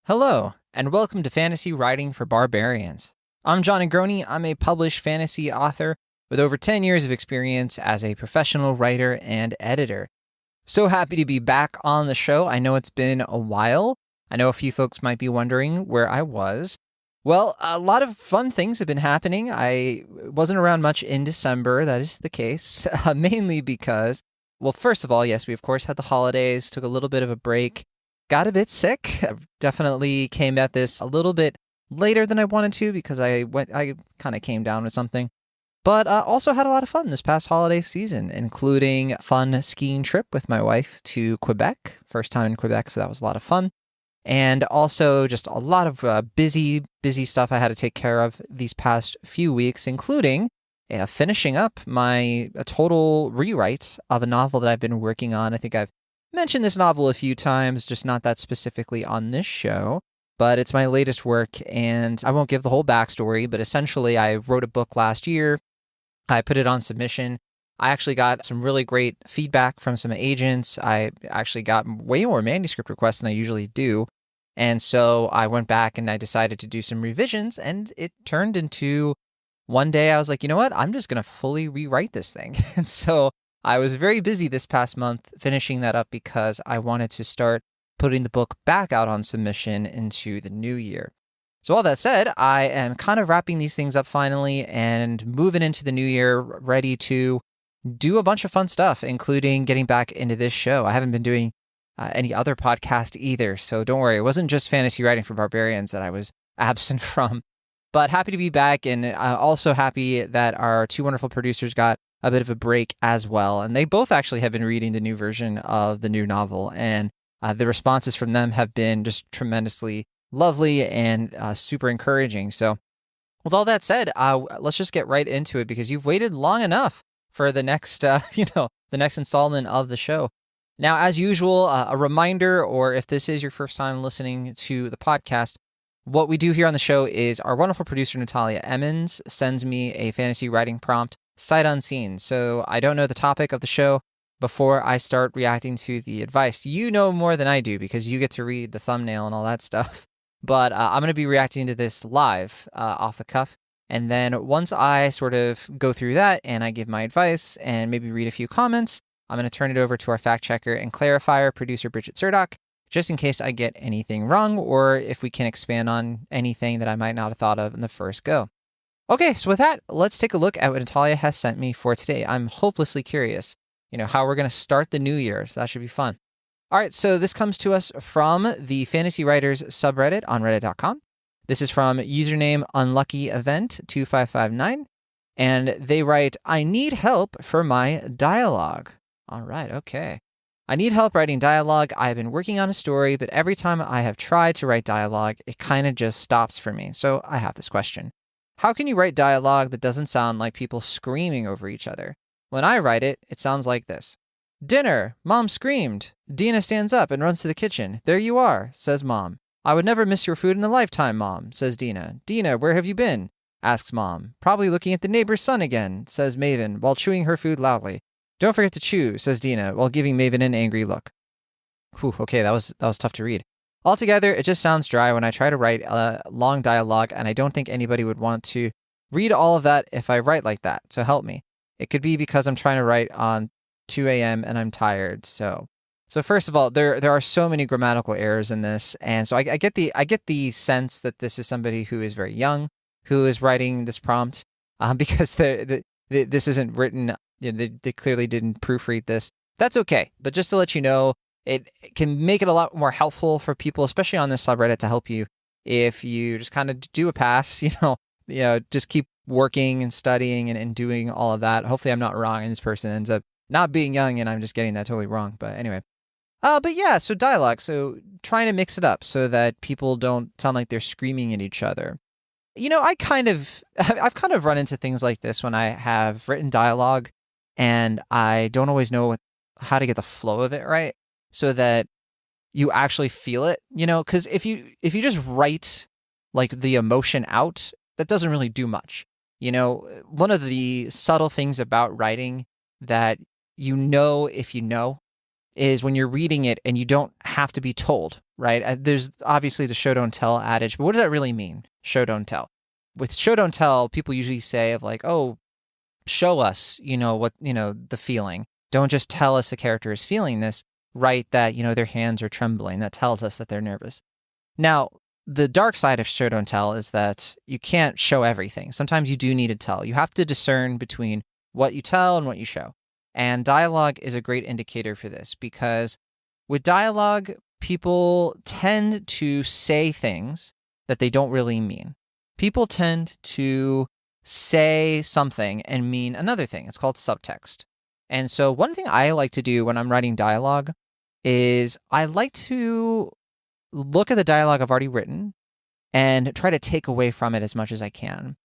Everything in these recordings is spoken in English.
Hello, and welcome to Fantasy Writing for Barbarians. I'm John Negroni. I'm a published fantasy author with over 10 years of experience as a professional writer and editor. So happy to be back on the show. I know it's been a while. I know a few folks might be wondering where I was. Well, a lot of fun things have been happening. I wasn't around much in December. That is the case, mainly because, well, first of all, yes, we of course had the holidays, took a little bit of a break. Got a bit sick. Definitely came at this a little bit later than I wanted to because I kind of came down with something. But also had a lot of fun this past holiday season, including a fun skiing trip with my wife to Quebec. First time in Quebec, so that was a lot of fun. And also just a lot of busy stuff I had to take care of these past few weeks, including finishing up my total rewrite of a novel that I've been working on. I think I've mentioned this novel a few times, just not that specifically on this show, but it's my latest work, and I won't give the whole backstory, but essentially I wrote a book last year. I put it on submission. I actually got some really great feedback from some agents. I actually got way more manuscript requests than I usually do. And so I went back and I decided to do some revisions, and it turned into one day I was like, you know what? I'm just going to fully rewrite this thing. And so I was very busy this past month finishing that up because I wanted to start putting the book back out on submission into the new year. So all that said, I am kind of wrapping these things up finally and moving into the new year ready to do a bunch of fun stuff, including getting back into this show. I haven't been doing any other podcast either, so don't worry. It wasn't just Fantasy Writing for Barbarians that I was absent from, but happy to be back, and also happy that our two wonderful producers got a bit of a break as well. And they both actually have been reading the new version of the new novel, and the responses from them have been just tremendously lovely and super encouraging. So with all that said, let's just get right into it because you've waited long enough for the next, the next installment of the show. Now, as usual, a reminder, or if this is your first time listening to the podcast, what we do here on the show is our wonderful producer, Natalia Emmons, sends me a fantasy writing prompt sight unseen. So I don't know the topic of the show before I start reacting to the advice. You know more than I do because you get to read the thumbnail and all that stuff. But I'm going to be reacting to this live off the cuff. And then once I sort of go through that and I give my advice and maybe read a few comments, I'm going to turn it over to our fact checker and clarifier, producer Bridget Surdock, just in case I get anything wrong or if we can expand on anything that I might not have thought of in the first go. Okay, so with that, let's take a look at what Natalia has sent me for today. I'm hopelessly curious, how we're going to start the new year, so that should be fun. All right, so this comes to us from the Fantasy Writers subreddit on reddit.com. This is from username UnluckyEvent2559, and they write, I need help for my dialogue. All right, okay. I need help writing dialogue. I've been working on a story, but every time I have tried to write dialogue, it kind of just stops for me. So I have this question. How can you write dialogue that doesn't sound like people screaming over each other? When I write it, it sounds like this. Dinner! Mom screamed. Dina stands up and runs to the kitchen. There you are, says Mom. I would never miss your food in a lifetime, Mom, says Dina. Dina, where have you been? Asks Mom. Probably looking at the neighbor's son again, says Maven, while chewing her food loudly. Don't forget to chew, says Dina, while giving Maven an angry look. Whew, okay, that was tough to read. Altogether, it just sounds dry when I try to write long dialogue, and I don't think anybody would want to read all of that if I write like that, so help me. It could be because I'm trying to write on 2 a.m. and I'm tired, so first of all, there are so many grammatical errors in this, and so I get the sense that this is somebody who is very young who is writing this prompt, because this isn't written, they clearly didn't proofread this. That's okay, but just to let you know, it can make it a lot more helpful for people, especially on this subreddit, to help you if you just kind of do a pass, just keep working and studying and doing all of that. Hopefully I'm not wrong and this person ends up not being young and I'm just getting that totally wrong. But anyway, but yeah, so dialogue. So trying to mix it up so that people don't sound like they're screaming at each other. I've kind of run into things like this when I have written dialogue and I don't always know how to get the flow of it right, so that you actually feel it, because if you just write like the emotion out, that doesn't really do much. One of the subtle things about writing that if you know is when you're reading it and you don't have to be told. right? There's obviously the show don't tell adage, but what does that really mean? Show don't tell. With show don't tell, people usually say of like, oh, show us, the feeling. Don't just tell us the character is feeling this. Write that, their hands are trembling. That tells us that they're nervous. Now, the dark side of show don't tell is that you can't show everything. Sometimes you do need to tell. You have to discern between what you tell and what you show. And dialogue is a great indicator for this because with dialogue, people tend to say things that they don't really mean. People tend to say something and mean another thing. It's called subtext. And so one thing I like to do when I'm writing dialogue is I like to look at the dialogue I've already written and try to take away from it as much as I can.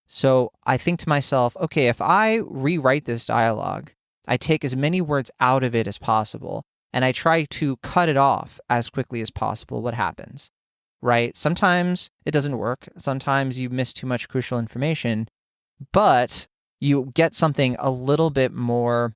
So I think to myself, okay, if I rewrite this dialogue, I take as many words out of it as possible, and I try to cut it off as quickly as possible. What happens, right? Sometimes it doesn't work. Sometimes you miss too much crucial information, but you get something a little bit more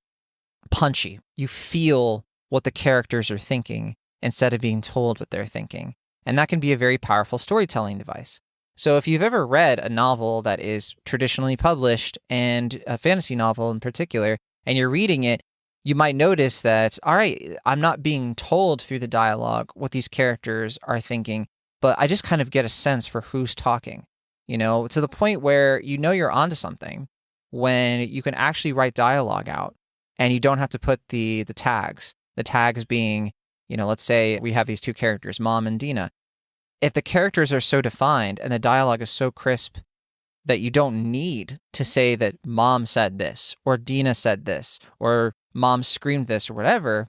punchy. You feel what the characters are thinking instead of being told what they're thinking. And that can be a very powerful storytelling device. So if you've ever read a novel that is traditionally published, and a fantasy novel in particular, and you're reading it, you might notice that, all right, I'm not being told through the dialogue what these characters are thinking, but I just kind of get a sense for who's talking, to the point where you're onto something when you can actually write dialogue out and you don't have to put the tags being, let's say we have these two characters, Mom and Dina. If the characters are so defined and the dialogue is so crisp that you don't need to say that Mom said this or Dina said this or Mom screamed this or whatever,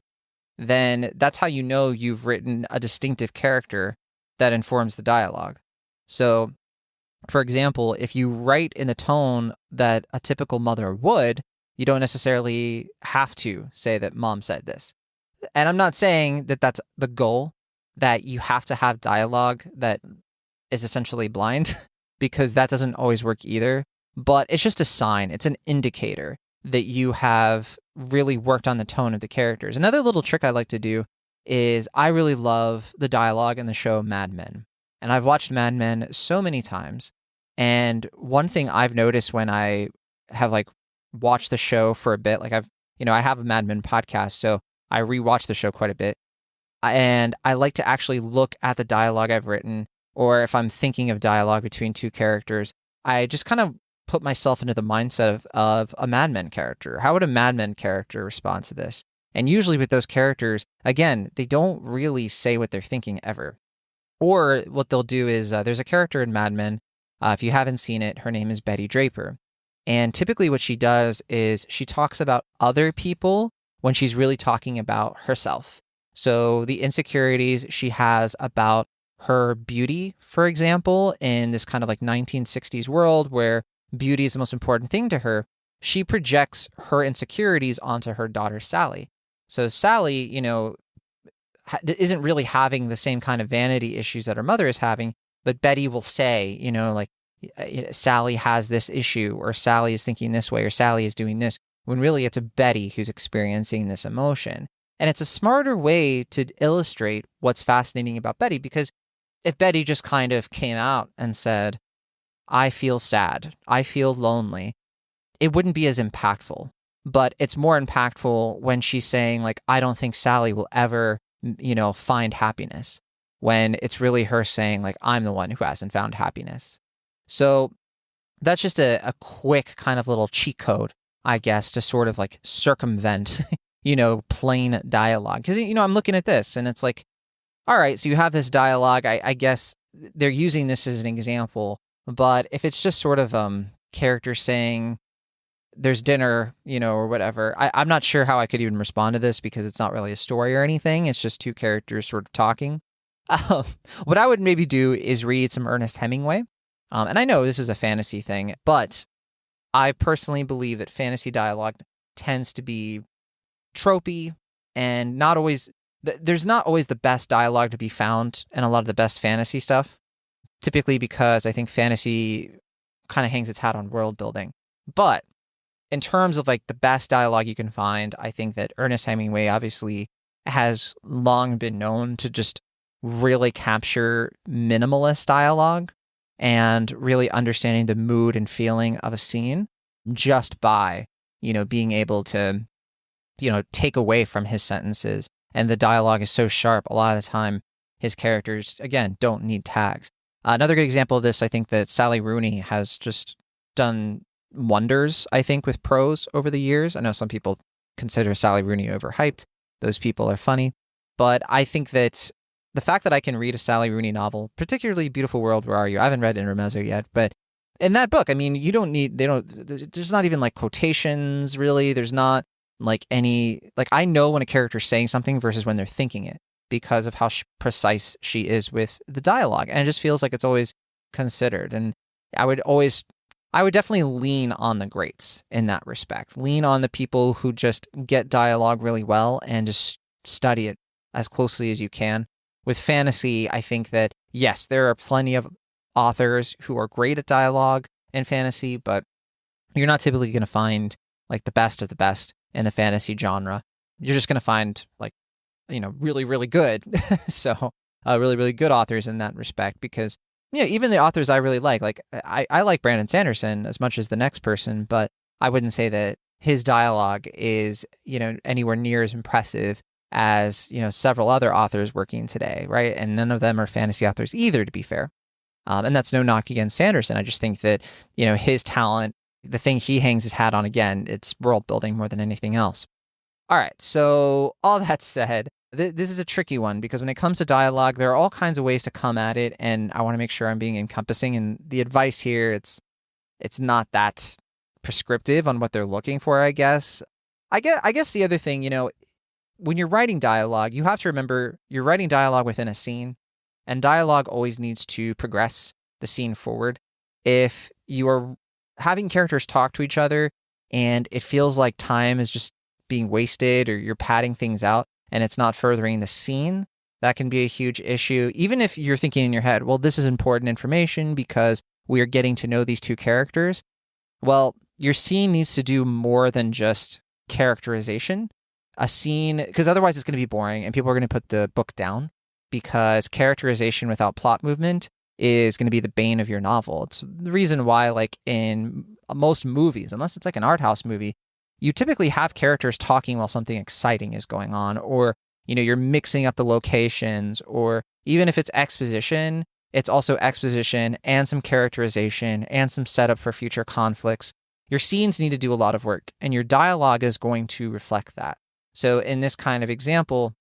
then that's how you've written a distinctive character that informs the dialogue. So, for example, if you write in the tone that a typical mother would, you don't necessarily have to say that Mom said this. And I'm not saying that that's the goal, that you have to have dialogue that is essentially blind, because that doesn't always work either. But it's just a sign. It's an indicator that you have really worked on the tone of the characters. Another little trick I like to do is I really love the dialogue in the show Mad Men. And I've watched Mad Men so many times. And one thing I've noticed when I have watched the show for a bit, I have a Mad Men podcast, so I rewatch the show quite a bit. And I like to actually look at the dialogue I've written, or if I'm thinking of dialogue between two characters, I just kind of put myself into the mindset of a Mad Men character. How would a Mad Men character respond to this? And usually with those characters, again, they don't really say what they're thinking ever. Or what they'll do is there's a character in Mad Men, if you haven't seen it, her name is Betty Draper. And typically what she does is she talks about other people when she's really talking about herself. So the insecurities she has about her beauty, for example, in this kind of 1960s world where beauty is the most important thing to her, she projects her insecurities onto her daughter, Sally. So Sally, isn't really having the same kind of vanity issues that her mother is having, but Betty will say, Sally has this issue, or Sally is thinking this way, or Sally is doing this, when really it's a Betty who's experiencing this emotion. And it's a smarter way to illustrate what's fascinating about Betty, because if Betty just kind of came out and said, I feel sad, I feel lonely, it wouldn't be as impactful. But it's more impactful when she's saying, I don't think Sally will ever, find happiness, when it's really her saying, I'm the one who hasn't found happiness. So that's just a quick kind of little cheat code, I guess, to sort of circumvent plain dialogue. Because, I'm looking at this and it's all right, so you have this dialogue. I guess they're using this as an example. But if it's just sort of characters saying there's dinner, or whatever, I'm not sure how I could even respond to this, because it's not really a story or anything. It's just two characters sort of talking. What I would maybe do is read some Ernest Hemingway. And I know this is a fantasy thing, but I personally believe that fantasy dialogue tends to be tropey and not always, there's not always the best dialogue to be found in a lot of the best fantasy stuff, typically because I think fantasy kind of hangs its hat on world building. But in terms of the best dialogue you can find, I think that Ernest Hemingway obviously has long been known to just really capture minimalist dialogue and really understanding the mood and feeling of a scene just by, being able to, take away from his sentences. And the dialogue is so sharp. A lot of the time, his characters, again, don't need tags. Another good example of this, I think that Sally Rooney has just done wonders, I think, with prose over the years. I know some people consider Sally Rooney overhyped. Those people are funny. But I think that the fact that I can read a Sally Rooney novel, particularly Beautiful World, Where Are You? I haven't read Intermezzo yet, but in that book, I mean, there's not even like quotations really. There's not like any, like I know when a character's saying something versus when they're thinking it because of how precise she is with the dialogue. And it just feels like it's always considered. And I would definitely lean on the greats in that respect. Lean on the people who just get dialogue really well and just study it as closely as you can. With fantasy, I think that, yes, there are plenty of authors who are great at dialogue in fantasy, but you're not typically going to find like the best of the best in the fantasy genre. You're just going to find like, really, really good. So really, really good authors in that respect, because even the authors I really like I like Brandon Sanderson as much as the next person, but I wouldn't say that his dialogue is, anywhere near as impressive as, several other authors working today, right? And none of them are fantasy authors either, to be fair. And that's no knock against Sanderson. I just think that, his talent, the thing he hangs his hat on, again, it's world building more than anything else. All right. So all that said, this is a tricky one because when it comes to dialogue, there are all kinds of ways to come at it. And I want to make sure I'm being encompassing. And the advice here, it's not that prescriptive on what they're looking for, I guess. I guess the other thing, when you're writing dialogue, you have to remember you're writing dialogue within a scene, and dialogue always needs to progress the scene forward. If you are having characters talk to each other and it feels like time is just being wasted or you're padding things out and it's not furthering the scene, that can be a huge issue. Even if you're thinking in your head, well, this is important information because we are getting to know these two characters. Well, your scene needs to do more than just characterization. A scene, because otherwise it's going to be boring and people are going to put the book down, because characterization without plot movement is going to be the bane of your novel. It's the reason why, like in most movies, unless it's like an art house movie, you typically have characters talking while something exciting is going on, or, you're mixing up the locations, or even if it's exposition, it's also exposition and some characterization and some setup for future conflicts. Your scenes need to do a lot of work, and your dialogue is going to reflect that. So in this kind of example,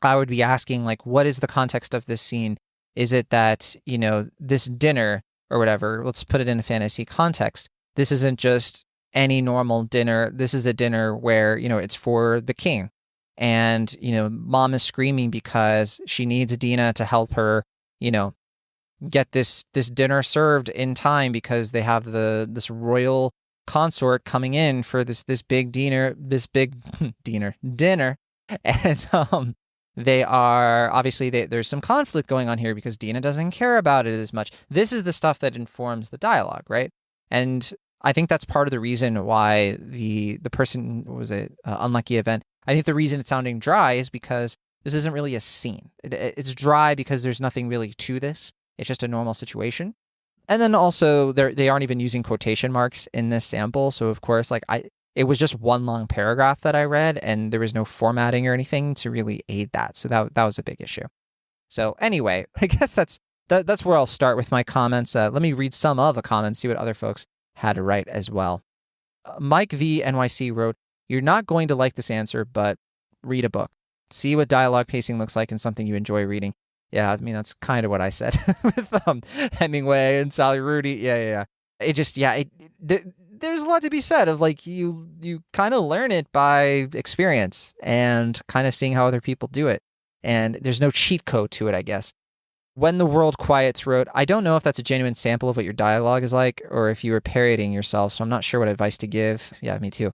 I would be asking, like, what is the context of this scene? Is it that, this dinner or whatever, let's put it in a fantasy context. This isn't just any normal dinner. This is a dinner where, it's for the king. And, mom is screaming because she needs Dina to help her, get this dinner served in time because they have this royal consort coming in for this big dinner, dinner. And they are obviously there's some conflict going on here because Dina doesn't care about it as much. This is the stuff that informs the dialogue, right? And I think that's part of the reason why the person was an unlucky event. I think the reason it's sounding dry is because this isn't really a scene. It's dry because there's nothing really to this. It's just a normal situation. And then also they aren't even using quotation marks in this sample. So of course, it was just one long paragraph that I read, and there was no formatting or anything to really aid that. So that was a big issue. So anyway, I guess that's where I'll start with my comments. Let me read some of the comments, see what other folks had to write as well. Mike V NYC wrote, "You're not going to like this answer, but read a book. See what dialogue pacing looks like and something you enjoy reading." Yeah, I mean, that's kind of what I said with Hemingway and Sally Rooney. Yeah. It just, there's a lot to be said of like you kind of learn it by experience and kind of seeing how other people do it. And there's no cheat code to it, I guess. When the World Quiets wrote, "I don't know if that's a genuine sample of what your dialogue is like or if you were parodying yourself, so I'm not sure what advice to give." Yeah, me too.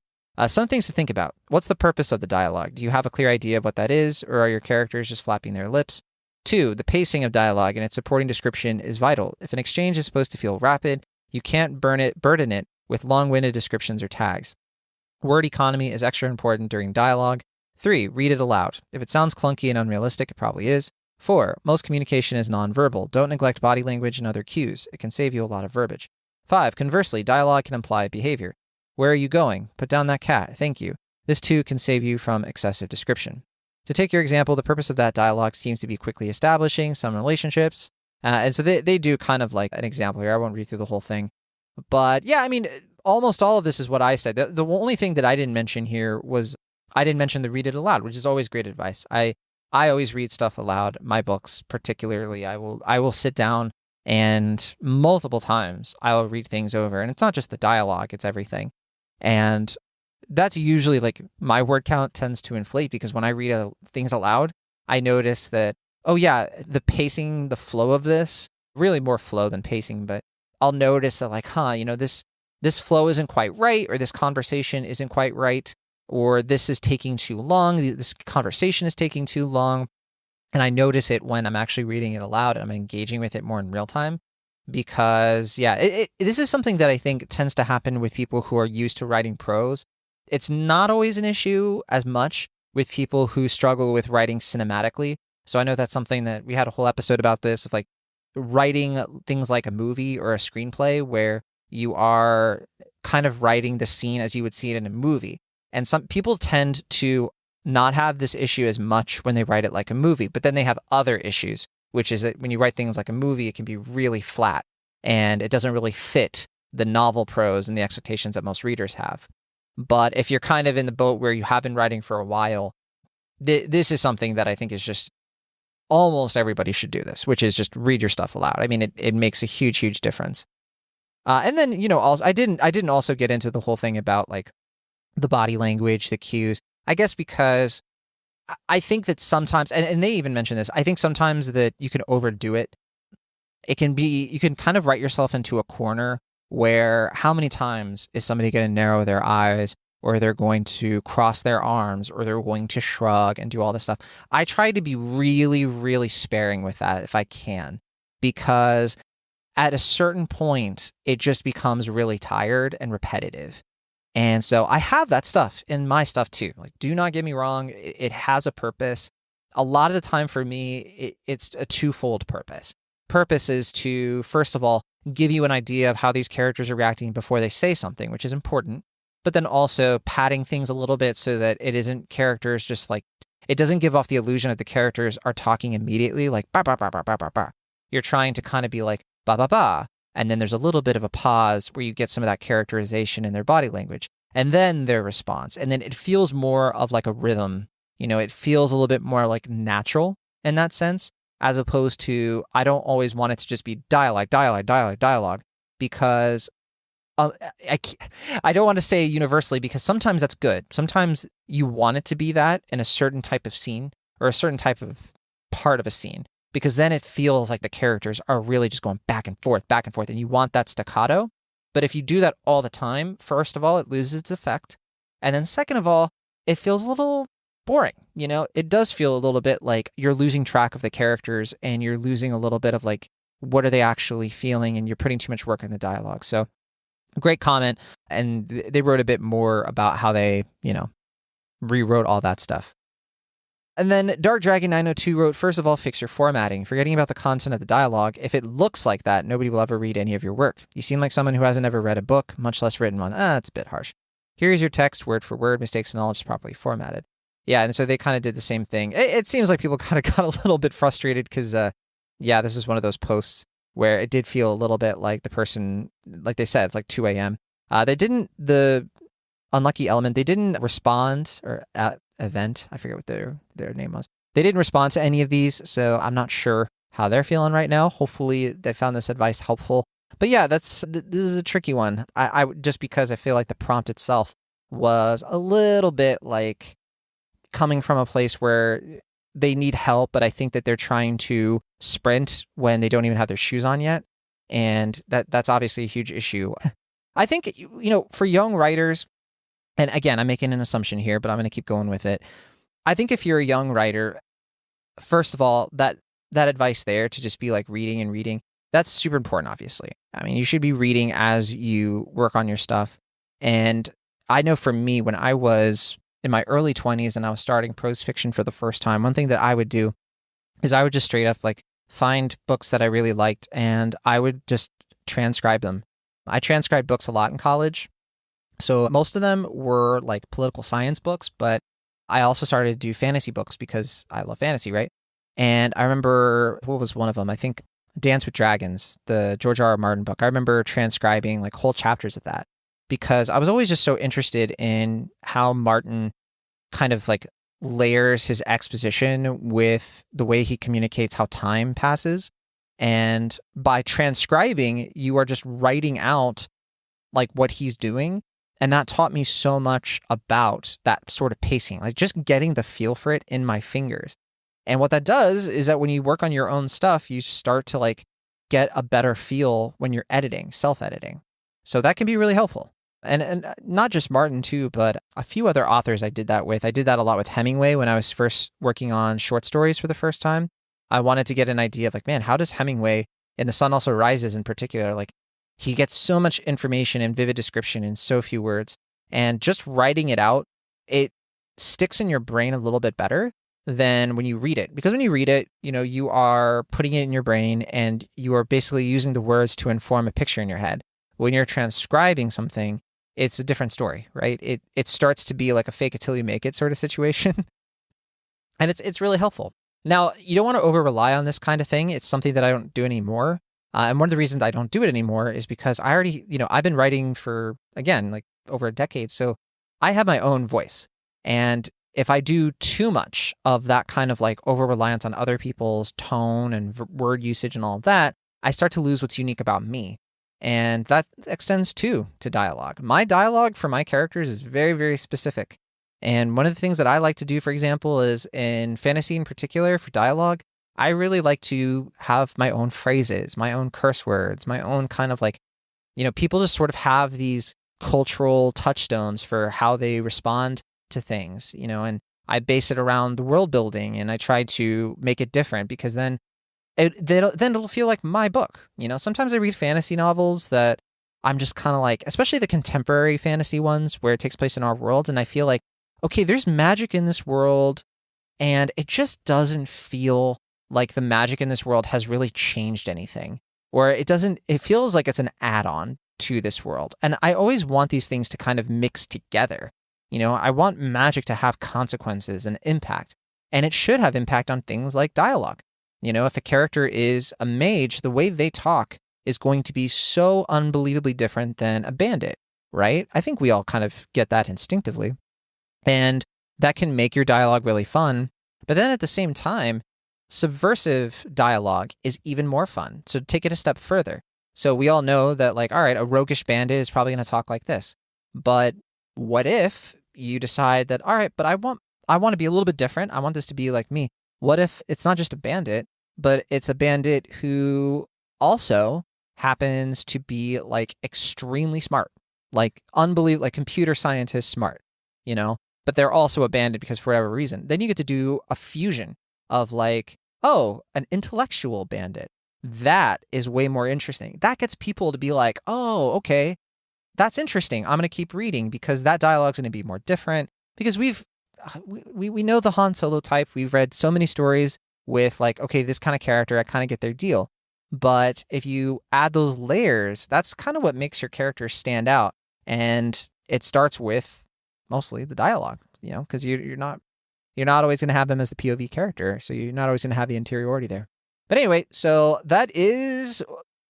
Some things to think about. What's the purpose of the dialogue? Do you have a clear idea of what that is, or are your characters just flapping their lips? 2, the pacing of dialogue and its supporting description is vital. If an exchange is supposed to feel rapid, you can't burden it with long-winded descriptions or tags. Word economy is extra important during dialogue. 3, read it aloud. If it sounds clunky and unrealistic, it probably is. 4. Most communication is nonverbal. Don't neglect body language and other cues. It can save you a lot of verbiage. 5. Conversely, dialogue can imply behavior. Where are you going? Put down that cat. Thank you. This too can save you from excessive description. To take your example, the purpose of that dialogue seems to be quickly establishing some relationships. And so they do kind of like an example here. I won't read through the whole thing. But yeah, I mean, almost all of this is what I said. The only thing that I didn't mention here was I didn't mention the read it aloud, which is always great advice. I always read stuff aloud. My books, particularly, I will sit down and multiple times I will read things over. And it's not just the dialogue, it's everything. And that's usually like my word count tends to inflate because when I read things aloud, I notice that, oh yeah, the pacing, the flow of this, really more flow than pacing, but I'll notice that like, this flow isn't quite right, or this conversation isn't quite right, or this is taking too long, this conversation is taking too long. And I notice it when I'm actually reading it aloud and I'm engaging with it more in real time. Because, yeah, this is something that I think tends to happen with people who are used to writing prose. It's not always an issue as much with people who struggle with writing cinematically. So I know that's something that we had a whole episode about this, of like writing things like a movie or a screenplay where you are kind of writing the scene as you would see it in a movie. And some people tend to not have this issue as much when they write it like a movie, but then they have other issues, which is that when you write things like a movie, it can be really flat and it doesn't really fit the novel prose and the expectations that most readers have. But if you're kind of in the boat where you have been writing for a while, this is something that I think is just almost everybody should do this, which is just read your stuff aloud. I mean, it makes a huge, huge difference. And then, also, I didn't also get into the whole thing about like the body language, the cues, I guess, because I think that sometimes, and they even mention this, I think sometimes that you can overdo it. You can kind of write yourself into a corner where how many times is somebody going to narrow their eyes, or they're going to cross their arms, or they're going to shrug and do all this stuff. I try to be really, really sparing with that if I can, because at a certain point, it just becomes really tired and repetitive. And so I have that stuff in my stuff too. Like, do not get me wrong. It has a purpose. A lot of the time for me, it's a twofold purpose. Purpose is to, first of all, give you an idea of how these characters are reacting before they say something, which is important. But then also padding things a little bit so that it isn't characters just like, it doesn't give off the illusion that the characters are talking immediately, like ba ba ba ba ba ba ba. You're trying to kind of be like ba ba ba. And then there's a little bit of a pause where you get some of that characterization in their body language, and then their response. And then it feels more of like a rhythm. It feels a little bit more like natural in that sense, as opposed to, I don't always want it to just be dialogue, because I don't want to say universally, because sometimes that's good. Sometimes you want it to be that in a certain type of scene or a certain type of part of a scene, because then it feels like the characters are really just going back and forth, and you want that staccato. But if you do that all the time, first of all, it loses its effect. And then second of all, it feels a little boring. It does feel a little bit like you're losing track of the characters, and you're losing a little bit of like, what are they actually feeling? And you're putting too much work in the dialogue. So great comment. And they wrote a bit more about how they, rewrote all that stuff. And then Dark Dragon 902 wrote, first of all, fix your formatting. Forgetting about the content of the dialogue, if it looks like that, nobody will ever read any of your work. You seem like someone who hasn't ever read a book, much less written one. That's a bit harsh. Here's your text, word for word, mistakes and knowledge is properly formatted. Yeah, and so they kind of did the same thing. It seems like people kind of got a little bit frustrated because, this is one of those posts where it did feel a little bit like the person, like they said, it's like 2 a.m. The unlucky element, they didn't respond, or event, I forget what their name was. They didn't respond to any of these, so I'm not sure how they're feeling right now. Hopefully they found this advice helpful. But yeah, this is a tricky one. I just because I feel like the prompt itself was a little bit like coming from a place where they need help, but I think that they're trying to sprint when they don't even have their shoes on yet. And that's obviously a huge issue. I think, for young writers, and again, I'm making an assumption here, but I'm going to keep going with it. I think if you're a young writer, first of all, that advice there to just be like reading and reading, that's super important, obviously. I mean, you should be reading as you work on your stuff. And I know for me, when I was in my early 20s and I was starting prose fiction for the first time, one thing that I would do is I would just straight up like find books that I really liked and I would just transcribe them. I transcribed books a lot in college. So most of them were like political science books, but I also started to do fantasy books because I love fantasy, right? And I remember, what was one of them? I think Dance with Dragons, the George R. R. Martin book. I remember transcribing like whole chapters of that because I was always just so interested in how Martin kind of like layers his exposition with the way he communicates how time passes. And by transcribing, you are just writing out like what he's doing. And that taught me so much about that sort of pacing, like just getting the feel for it in my fingers. And what that does is that when you work on your own stuff, you start to like get a better feel when you're editing, self-editing. So that can be really helpful. And not just Martin too, but a few other authors I did that with. I did that a lot with Hemingway when I was first working on short stories for the first time. I wanted to get an idea of like, man, how does Hemingway in The Sun Also Rises in particular, like he gets so much information and vivid description in so few words. And just writing it out, it sticks in your brain a little bit better than when you read it. Because when you read it, you know, you are putting it in your brain and you are basically using the words to inform a picture in your head. When you're transcribing something, it's a different story, right? It starts to be like a fake it till you make it sort of situation. And it's really helpful. Now, you don't want to over rely on this kind of thing. It's something that I don't do anymore. And one of the reasons I don't do it anymore is because I already, I've been writing for, again, like over a decade. So I have my own voice. And if I do too much of that kind of like over reliance on other people's tone and word usage and all of that, I start to lose what's unique about me. And that extends too to dialogue. My dialogue for my characters is very, very specific. And one of the things that I like to do, for example, is in fantasy in particular for dialogue, I really like to have my own phrases, my own curse words, my own kind of like, people just sort of have these cultural touchstones for how they respond to things, and I base it around the world building and I try to make it different because then it'll feel like my book. Sometimes I read fantasy novels that I'm just kind of like, especially the contemporary fantasy ones where it takes place in our world. And I feel like, okay, there's magic in this world and it just doesn't feel like the magic in this world has really changed anything, or it feels like it's an add-on to this world. And I always want these things to kind of mix together. I want magic to have consequences and impact, and it should have impact on things like dialogue. If a character is a mage, the way they talk is going to be so unbelievably different than a bandit, right? I think we all kind of get that instinctively. And that can make your dialogue really fun. But then at the same time, subversive dialogue is even more fun. So take it a step further. So we all know that, like, all right, a roguish bandit is probably going to talk like this. But what if you decide that, all right, but I want to be a little bit different. I want this to be like me. What if it's not just a bandit, but it's a bandit who also happens to be like extremely smart, like unbelievable, like computer scientist smart, but they're also a bandit because for whatever reason. Then you get to do a fusion of like, oh, an intellectual bandit. That is way more interesting. That gets people to be like, oh, okay, that's interesting. I'm going to keep reading because that dialogue's going to be more different because we know the Han Solo type. We've read so many stories with like, okay, this kind of character, I kind of get their deal. But if you add those layers, that's kind of what makes your character stand out. And it starts with mostly the dialogue, because you're not always going to have them as the POV character. So you're not always going to have the interiority there. But anyway, so that is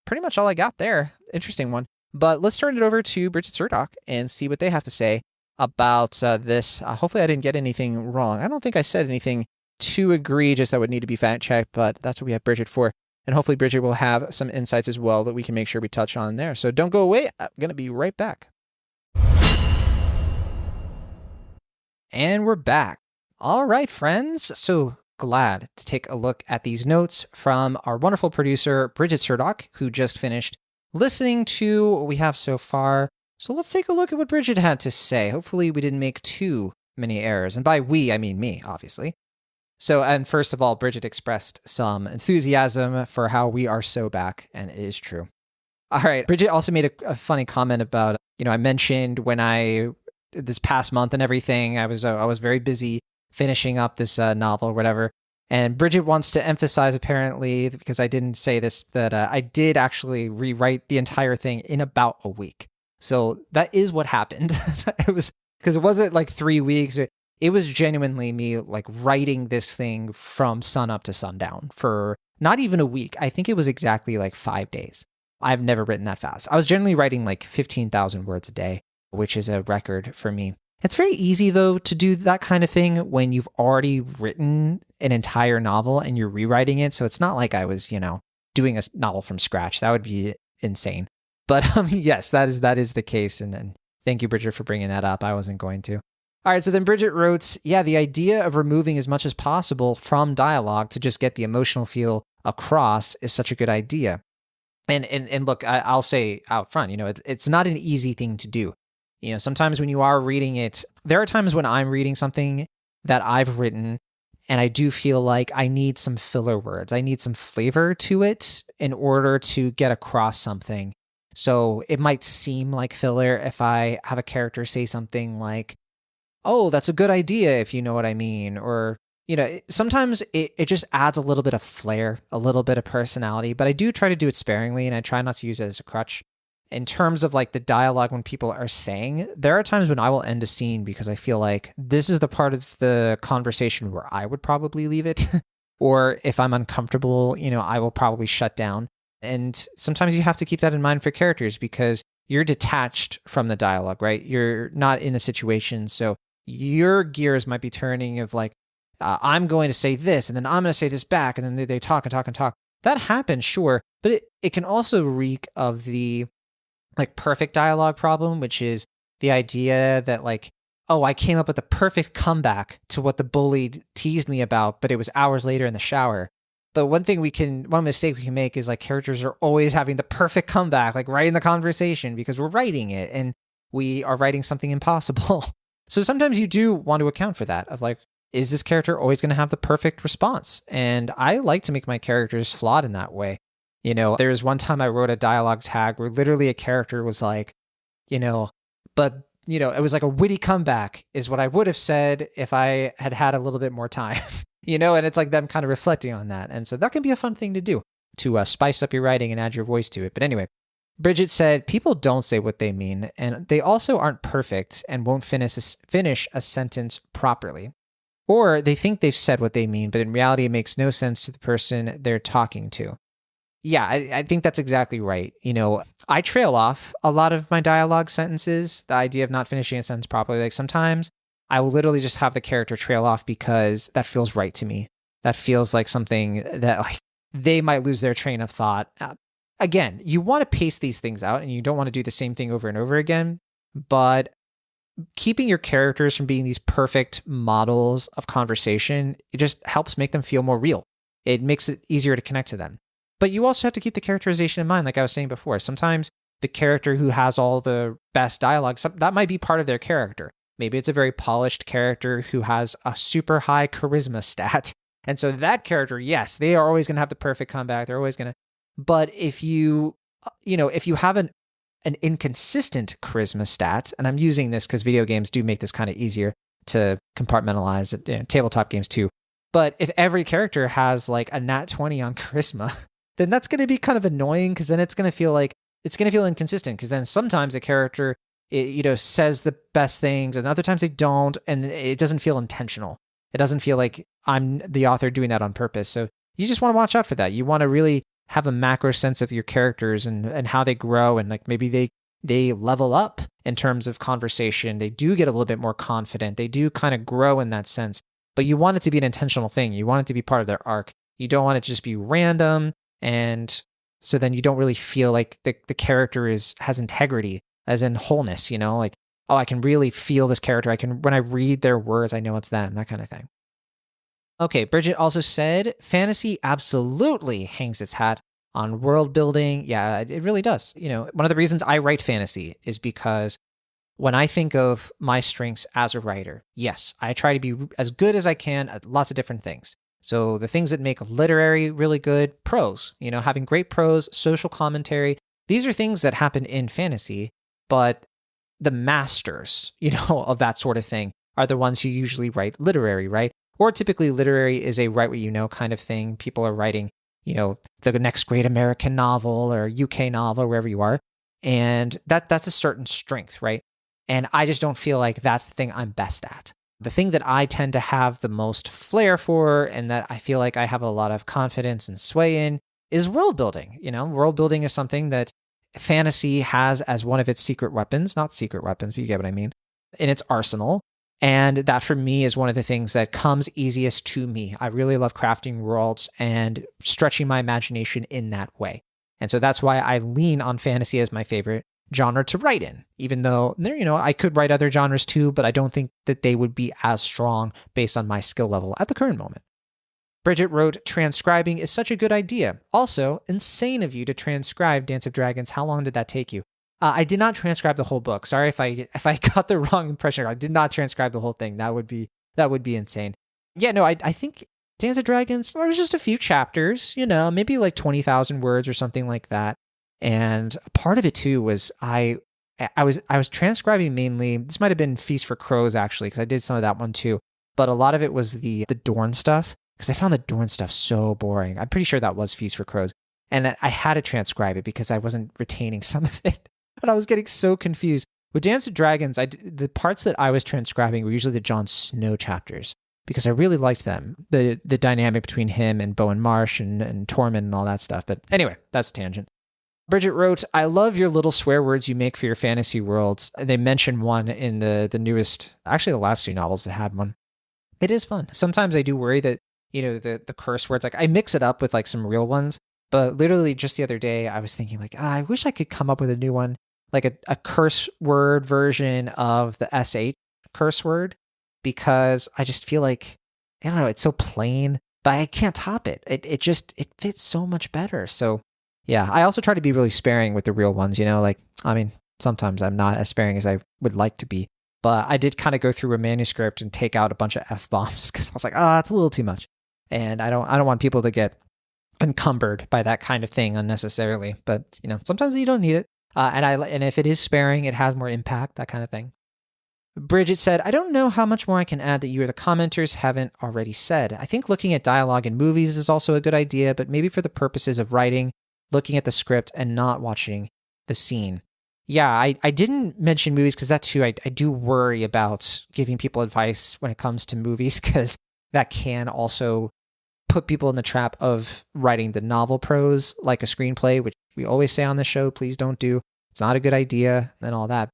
pretty much all I got there. Interesting one. But let's turn it over to Bridgets and see what they have to say about this. Hopefully I didn't get anything wrong. I don't think I said anything too egregious that would need to be fact checked, but that's what we have Bridget for. And hopefully Bridget will have some insights as well that we can make sure we touch on there. So don't go away. I'm going to be right back. And we're back. All right, friends. So glad to take a look at these notes from our wonderful producer, Bridget Surdock, who just finished listening to what we have so far. So let's take a look at what Bridget had to say. Hopefully we didn't make too many errors. And by we, I mean me, obviously. So, and first of all, Bridget expressed some enthusiasm for how we are so back, and it is true. All right. Bridget also made a funny comment about, I mentioned when this past month and everything, I was very busy finishing up this novel or whatever. And Bridget wants to emphasize, apparently, because I didn't say this, that I did actually rewrite the entire thing in about a week. So that is what happened. It was because it wasn't like 3 weeks. It was genuinely me like writing this thing from sun up to sundown for not even a week. I think it was exactly like 5 days. I've never written that fast. I was generally writing like 15,000 words a day, which is a record for me. It's very easy, though, to do that kind of thing when you've already written an entire novel and you're rewriting it. So it's not like I was, doing a novel from scratch. That would be insane. But yes, that is the case. And thank you, Bridget, for bringing that up. I wasn't going to. All right, so then Bridget wrote, yeah, the idea of removing as much as possible from dialogue to just get the emotional feel across is such a good idea. And look, I'll say out front, it's not an easy thing to do. Sometimes when you are reading it, there are times when I'm reading something that I've written and I do feel like I need some filler words. I need some flavor to it in order to get across something. So it might seem like filler if I have a character say something like, oh, that's a good idea, if you know what I mean. Or, sometimes it just adds a little bit of flair, a little bit of personality, but I do try to do it sparingly and I try not to use it as a crutch. In terms of like the dialogue when people are saying, there are times when I will end a scene because I feel like this is the part of the conversation where I would probably leave it. Or if I'm uncomfortable, I will probably shut down. And sometimes you have to keep that in mind for characters because you're detached from the dialogue, right? You're not in the situation. So your gears might be turning of like, I'm going to say this and then I'm going to say this back. And then they talk and talk and talk. That happens, sure. But it can also reek of the like perfect dialogue problem, which is the idea that like, oh, I came up with the perfect comeback to what the bully teased me about, but it was hours later in the shower. But one mistake we can make is like characters are always having the perfect comeback, like right in the conversation because we're writing it and we are writing something impossible. So sometimes you do want to account for that of like, is this character always going to have the perfect response? And I like to make my characters flawed in that way. There was one time I wrote a dialogue tag where literally a character was like, but, it was like a witty comeback is what I would have said if I had had a little bit more time, and it's like them kind of reflecting on that. And so that can be a fun thing to do to spice up your writing and add your voice to it. But anyway, Bridget said, people don't say what they mean, and they also aren't perfect and won't finish a sentence properly. Or they think they've said what they mean, but in reality, it makes no sense to the person they're talking to. Yeah, I think that's exactly right. I trail off a lot of my dialogue sentences, the idea of not finishing a sentence properly. Like sometimes I will literally just have the character trail off because that feels right to me. That feels like something that like they might lose their train of thought. Again, you want to pace these things out and you don't want to do the same thing over and over again, but keeping your characters from being these perfect models of conversation, it just helps make them feel more real. It makes it easier to connect to them. But you also have to keep the characterization in mind, like I was saying before. Sometimes the character who has all the best dialogue, that might be part of their character. Maybe it's a very polished character who has a super high charisma stat. And so that character, yes, they are always going to have the perfect comeback. They're always going to. But if you have an inconsistent charisma stat, and I'm using this because video games do make this kind of easier to compartmentalize, tabletop games too. But if every character has like a nat 20 on charisma, then that's going to be kind of annoying because then it's going to feel inconsistent because then sometimes a character, says the best things and other times they don't. And it doesn't feel intentional. It doesn't feel like I'm the author doing that on purpose. So you just want to watch out for that. You want to really have a macro sense of your characters and how they grow. And like maybe they level up in terms of conversation. They do get a little bit more confident. They do kind of grow in that sense. But you want it to be an intentional thing. You want it to be part of their arc. You don't want it to just be random. And so then you don't really feel like the character has integrity, as in wholeness, like, oh, I can really feel this character. When I read their words, I know it's them, that kind of thing. Okay, Bridget also said, fantasy absolutely hangs its hat on world building. Yeah, it really does. One of the reasons I write fantasy is because when I think of my strengths as a writer, yes, I try to be as good as I can at lots of different things. So the things that make literary really good, prose, having great prose, social commentary, these are things that happen in fantasy, but the masters, of that sort of thing are the ones who usually write literary, right? Or typically literary is a write what you know kind of thing. People are writing, the next great American novel or UK novel, wherever you are. And that's a certain strength, right? And I just don't feel like that's the thing I'm best at. The thing that I tend to have the most flair for and that I feel like I have a lot of confidence and sway in is world building. World building is something that fantasy has as one of its secret weapons, not secret weapons, but you get what I mean, in its arsenal. And that for me is one of the things that comes easiest to me. I really love crafting worlds and stretching my imagination in that way. And so that's why I lean on fantasy as my favorite genre to write in, even though, I could write other genres too, but I don't think that they would be as strong based on my skill level at the current moment. Bridget wrote, transcribing is such a good idea. Also, insane of you to transcribe Dance of Dragons. How long did that take you? I did not transcribe the whole book. Sorry if I got the wrong impression. I did not transcribe the whole thing. That would be insane. Yeah, no, I think Dance of Dragons, there was just a few chapters, maybe like 20,000 words or something like that. And part of it too was I was transcribing mainly. This might have been Feast for Crows actually, because I did some of that one too. But a lot of it was the Dorn stuff, because I found the Dorn stuff so boring. I'm pretty sure that was Feast for Crows. And I had to transcribe it because I wasn't retaining some of it. But I was getting so confused. With Dance of Dragons, the parts that I was transcribing were usually the Jon Snow chapters because I really liked them. The dynamic between him and Bowen Marsh and Tormund and all that stuff. But anyway, that's a tangent. Bridget wrote, I love your little swear words you make for your fantasy worlds. They mention one in the newest, actually the last two novels that had one. It is fun. Sometimes I do worry that, the curse words, like I mix it up with like some real ones. But literally just the other day, I was thinking like, I wish I could come up with a new one, like a curse word version of the SH curse word, because I just feel like, I don't know, it's so plain, but I can't top it. It fits so much better. So yeah, I also try to be really sparing with the real ones, sometimes I'm not as sparing as I would like to be, but I did kind of go through a manuscript and take out a bunch of F-bombs because I was like, it's a little too much. And I don't want people to get encumbered by that kind of thing unnecessarily, but sometimes you don't need it. And if it is sparing, it has more impact, that kind of thing. Bridget said, I don't know how much more I can add that you or the commenters haven't already said. I think looking at dialogue in movies is also a good idea, but maybe for the purposes of writing, looking at the script and not watching the scene. Yeah, I didn't mention movies because that too, I do worry about giving people advice when it comes to movies because that can also put people in the trap of writing the novel prose like a screenplay, which we always say on the show, please don't do. It's not a good idea and all that.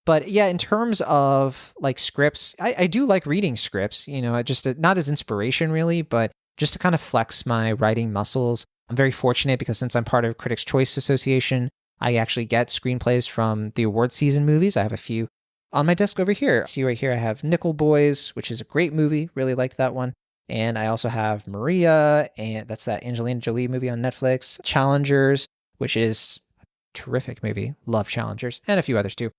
But yeah, in terms of like scripts, I do like reading scripts, just not as inspiration really, but just to kind of flex my writing muscles. I'm very fortunate because since I'm part of Critics' Choice Association, I actually get screenplays from the award season movies. I have a few on my desk over here. See right here, I have Nickel Boys, which is a great movie. Really like that one. And I also have Maria, and that's that Angelina Jolie movie on Netflix. Challengers, which is a terrific movie. Love Challengers, and a few others too.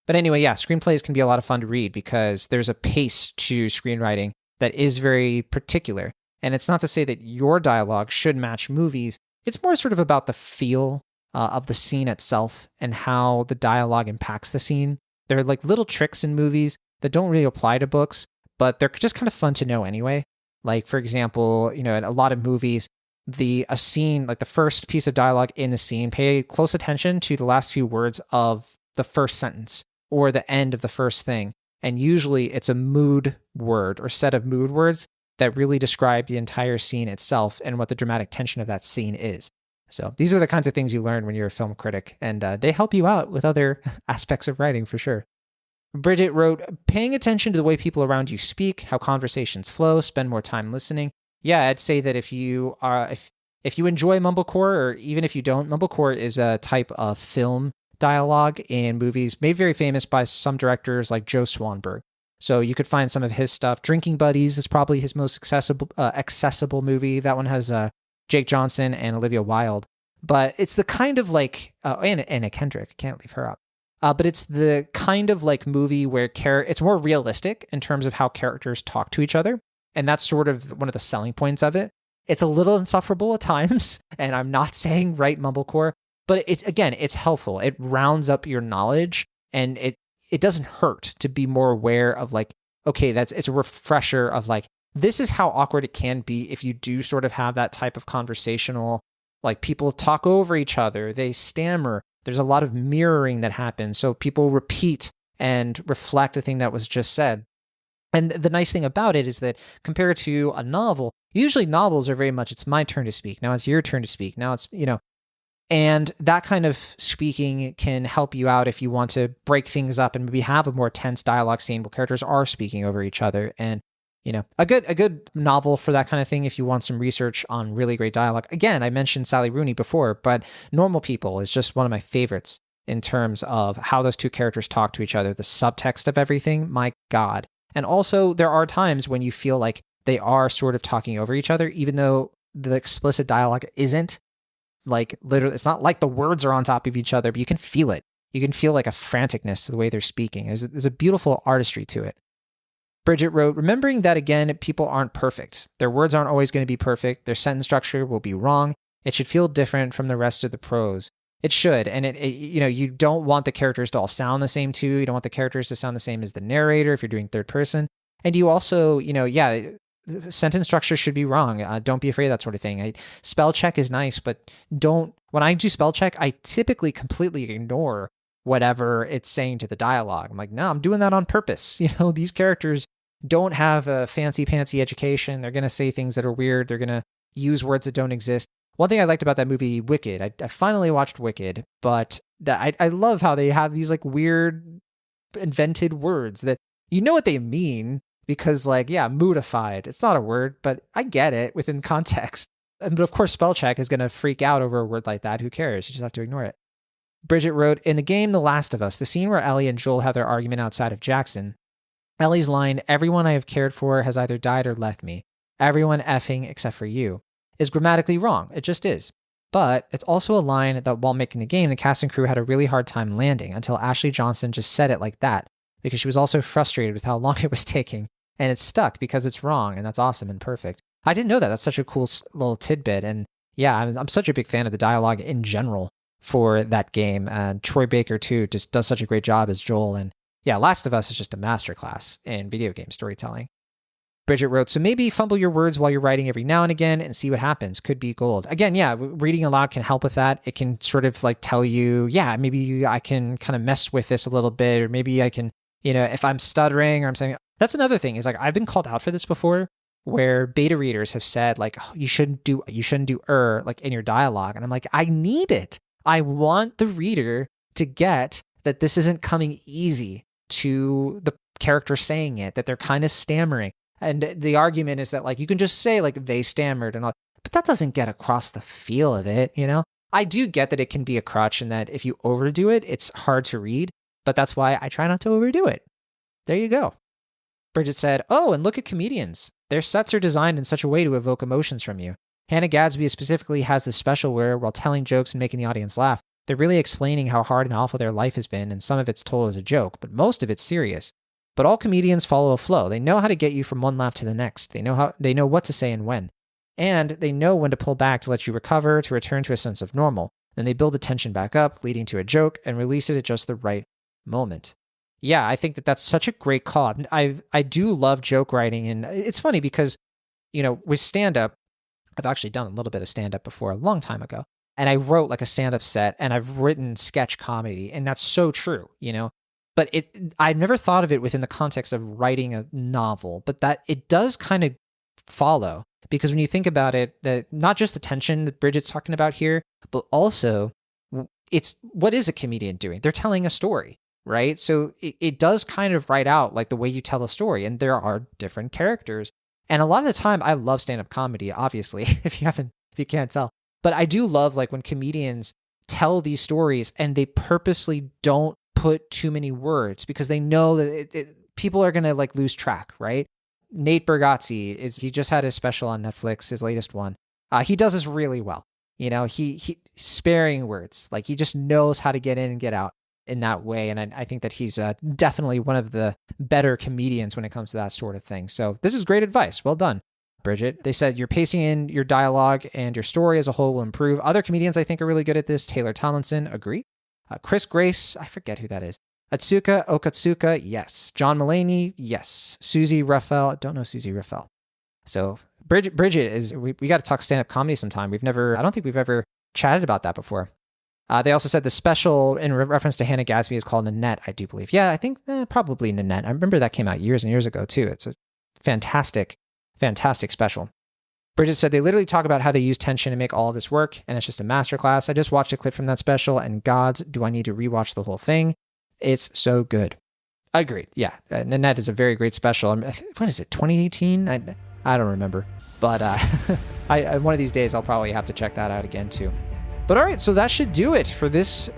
But anyway, yeah, screenplays can be a lot of fun to read because there's a pace to screenwriting that is very particular. And it's not to say that your dialogue should match movies. It's more sort of about the feel of the scene itself and how the dialogue impacts the scene. There are like little tricks in movies that don't really apply to books, but they're just kind of fun to know anyway. Like, for example, in a lot of movies, a scene, like the first piece of dialogue in the scene, pay close attention to the last few words of the first sentence or the end of the first thing. And usually it's a mood word or set of mood words that really describe the entire scene itself and what the dramatic tension of that scene is. So these are the kinds of things you learn when you're a film critic, and they help you out with other aspects of writing for sure. Bridget wrote, paying attention to the way people around you speak, how conversations flow, spend more time listening. Yeah, I'd say that if you enjoy Mumblecore, or even if you don't, Mumblecore is a type of film dialogue in movies made very famous by some directors like Joe Swanberg. So you could find some of his stuff. Drinking Buddies is probably his most accessible movie. That one has Jake Johnson and Olivia Wilde. But it's the kind of like, and Anna Kendrick, can't leave her out. But it's the kind of like movie where it's more realistic in terms of how characters talk to each other. And that's sort of one of the selling points of it. It's a little insufferable at times, and I'm not saying write Mumblecore, but it's helpful. It rounds up your knowledge, and it doesn't hurt to be more aware of like, okay, it's a refresher of like This is how awkward it can be if you do sort of have that type of conversational, like people talk over each other, they stammer. There's a lot of mirroring that happens. So people repeat and reflect the thing that was just said. And the nice thing about it is that compared to a novel, usually novels are very much, it's my turn to speak. Now it's your turn to speak. Now it's, and that kind of speaking can help you out if you want to break things up and maybe have a more tense dialogue scene where characters are speaking over each other. And, a good novel for that kind of thing if you want some research on really great dialogue. Again, I mentioned Sally Rooney before, but Normal People is just one of my favorites in terms of how those two characters talk to each other, the subtext of everything. My God. And also, there are times when you feel like they are sort of talking over each other, even though the explicit dialogue isn't. Like, literally, it's not like the words are on top of each other, but you can feel it. You can feel like a franticness to the way they're speaking. There's a beautiful artistry to it. Bridget wrote, remembering that, again, people aren't perfect. Their words aren't always going to be perfect. Their sentence structure will be wrong. It should feel different from the rest of the prose. It should. And you don't want the characters to all sound the same too. You don't want the characters to sound the same as the narrator if you're doing third person. And you also, sentence structure should be wrong. Don't be afraid of that sort of thing. Spell check is nice, but when I do spell check, I typically completely ignore whatever it's saying to the dialogue. I'm like, no, I'm doing that on purpose. These characters don't have a fancy pantsy education. They're going to say things that are weird. They're going to use words that don't exist. One thing I liked about that movie, Wicked, I finally watched Wicked, but I love how they have these like weird invented words that you know what they mean because moodified. It's not a word, but I get it within context. But of course, spell check is going to freak out over a word like that. Who cares? You just have to ignore it. Bridget wrote, in the game The Last of Us, the scene where Ellie and Joel have their argument outside of Jackson, Ellie's line, everyone I have cared for has either died or left me. Everyone effing except for you, is grammatically wrong. It just is. But it's also a line that while making the game, the cast and crew had a really hard time landing until Ashley Johnson just said it like that, because she was also frustrated with how long it was taking. And it stuck because it's wrong, and that's awesome and perfect. I didn't know that. That's such a cool little tidbit. And yeah, I'm such a big fan of the dialogue in general for that game. And Troy Baker, too, just does such a great job as Joel. And yeah, Last of Us is just a masterclass in video game storytelling. Bridget wrote, so maybe fumble your words while you're writing every now and again and see what happens. Could be gold. Again, yeah, reading aloud can help with that. It can sort of like tell you, yeah, maybe I can kind of mess with this a little bit, or maybe I can, if I'm stuttering or I'm saying, that's another thing is like, I've been called out for this before where beta readers have said like, oh, you shouldn't do like in your dialogue. And I'm like, I need it. I want the reader to get that this isn't coming easy to the character saying it, that they're kind of stammering. And the argument is that like, you can just say like they stammered and all, but that doesn't get across the feel of it. I do get that it can be a crutch and that if you overdo it, it's hard to read, but that's why I try not to overdo it. There you go. Bridget said, oh, and look at comedians. Their sets are designed in such a way to evoke emotions from you. Hannah Gadsby specifically has this special where, while telling jokes and making the audience laugh, they're really explaining how hard and awful their life has been, and some of it's told as a joke, but most of it's serious. But all comedians follow a flow. They know how to get you from one laugh to the next. They know what to say and when. And they know when to pull back to let you recover, to return to a sense of normal. Then they build the tension back up, leading to a joke, and release it at just the right moment. Yeah, I think that that's such a great call. I do love joke writing, and it's funny because, with stand-up, I've actually done a little bit of stand-up before a long time ago, and I wrote like a stand-up set, and I've written sketch comedy, and that's so true, But I've never thought of it within the context of writing a novel, but that it does kind of follow, because when you think about it, that not just the tension that Bridget's talking about here, but also it's what is a comedian doing? They're telling a story. Right. So it does kind of write out like the way you tell a story, and there are different characters. And a lot of the time I love stand-up comedy, obviously, if you can't tell, but I do love like when comedians tell these stories and they purposely don't put too many words because they know that people are going to like lose track. Right. Nate Bargatze he just had his special on Netflix, his latest one. He does this really well. He sparing words, like he just knows how to get in and get out in that way. And I think that he's definitely one of the better comedians when it comes to that sort of thing. So this is great advice. Well done, Bridget. They said your pacing in your dialogue and your story as a whole will improve. Other comedians I think are really good at this. Taylor Tomlinson, agree. Chris Grace, I forget who that is. Atsuka Okatsuka, yes. John Mulaney, yes. Susie Raphael, don't know Susie Raphael. So Bridget is, we got to talk stand-up comedy sometime. I don't think we've ever chatted about that before. They also said the special in reference to Hannah Gadsby is called Nanette, I do believe. Yeah, I think probably Nanette. I remember that came out years and years ago too. It's a fantastic, fantastic special. Bridget said they literally talk about how they use tension to make all of this work, and it's just a masterclass. I just watched a clip from that special, and gods, do I need to rewatch the whole thing? It's so good. Agreed. Yeah, Nanette is a very great special. What is it, 2018? I don't remember. But one of these days, I'll probably have to check that out again too. But all right, so that should do it for this,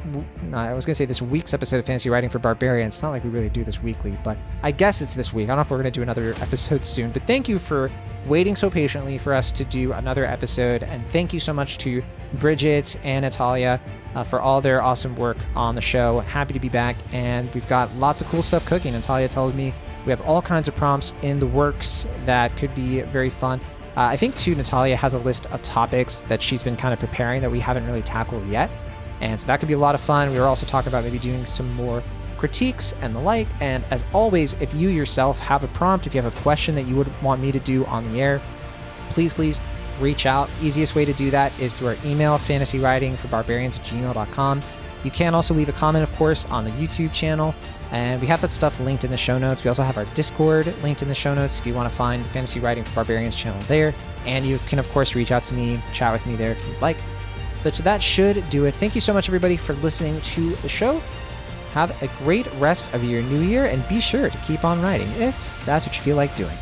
I was going to say this week's episode of Fantasy Writing for Barbarians. It's not like we really do this weekly, but I guess it's this week. I don't know if we're going to do another episode soon, but thank you for waiting so patiently for us to do another episode. And thank you so much to Bridget and Natalia for all their awesome work on the show. Happy to be back, and we've got lots of cool stuff cooking. Natalia told me we have all kinds of prompts in the works that could be very fun. I think, too, Natalia has a list of topics that she's been kind of preparing that we haven't really tackled yet. And so that could be a lot of fun. We were also talking about maybe doing some more critiques and the like. And as always, if you yourself have a prompt, if you have a question that you would want me to do on the air, please reach out. Easiest way to do that is through our email, fantasywritingforbarbarians@gmail.com. You can also leave a comment, of course, on the YouTube channel. And we have that stuff linked in the show notes. We also have our Discord linked in the show notes if you want to find Fantasy Writing for Barbarians channel there. And you can, of course, reach out to me, chat with me there if you'd like. But that should do it. Thank you so much, everybody, for listening to the show. Have a great rest of your new year, and be sure to keep on writing if that's what you feel like doing.